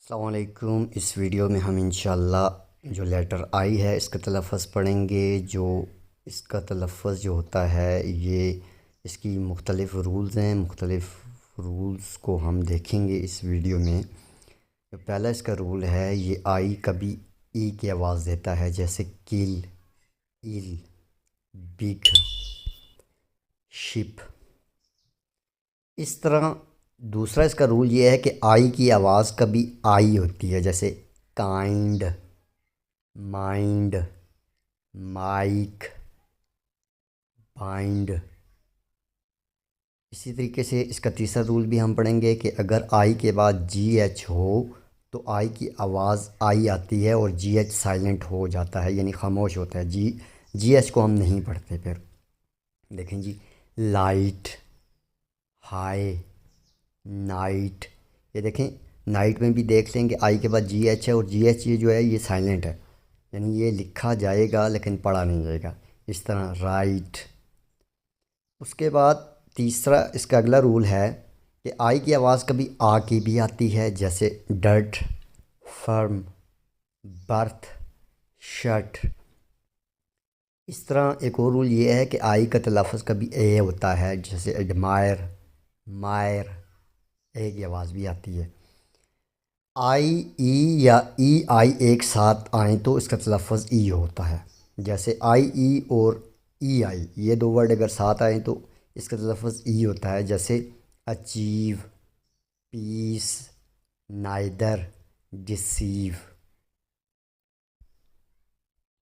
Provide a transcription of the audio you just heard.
السلام علیکم۔ اس ویڈیو میں ہم انشاءاللہ جو لیٹر آئی ہے اس کا تلفظ پڑھیں گے۔ جو اس کا تلفظ جو ہوتا ہے یہ اس کی مختلف رولز ہیں، مختلف رولز کو ہم دیکھیں گے اس ویڈیو میں۔ پہلا اس کا رول ہے، یہ آئی کبھی ای کی آواز دیتا ہے، جیسے کل، ایل، بگ، شپ۔ اس طرح دوسرا اس کا رول یہ ہے کہ آئی کی آواز کبھی آئی ہوتی ہے، جیسے کائنڈ، مائنڈ، مائک، بائنڈ۔ اسی طریقے سے اس کا تیسرا رول بھی ہم پڑھیں گے کہ اگر آئی کے بعد جی ایچ ہو تو آئی کی آواز آئی آتی ہے اور جی ایچ سائلنٹ ہو جاتا ہے، یعنی خاموش ہوتا ہے۔ جی ایچ کو ہم نہیں پڑھتے۔ پھر دیکھیں جی، لائٹ، ہائی، نائٹ۔ یہ دیکھیں نائٹ میں بھی دیکھ لیں کہ آئی کے بعد جی ایچ ہے اور جی ایچ یہ جو ہے یہ سائلنٹ ہے، یعنی یہ لکھا جائے گا لیکن پڑھا نہیں جائے گا۔ اس طرح رائٹ۔ اس کے بعد تیسرا اس کا اگلا رول ہے کہ آئی کی آواز کبھی آ کی بھی آتی ہے، جیسے ڈرٹ، فرم، برتھ، شٹ۔ اس طرح ایک اور رول یہ ہے کہ آئی کا تلفظ کبھی اے ہوتا ہے، جیسے ایڈمائر، مائر، اے کی آواز بھی آتی ہے۔ آئی ای یا ای آئی ایک ساتھ آئیں تو اس کا تلفظ ای ہوتا ہے، جیسے آئی ای اور ای آئی یہ دو ورڈ اگر ساتھ آئیں تو اس کا تلفظ ای ہوتا ہے، جیسے اچیو، پیس، نائدر، ڈسیو۔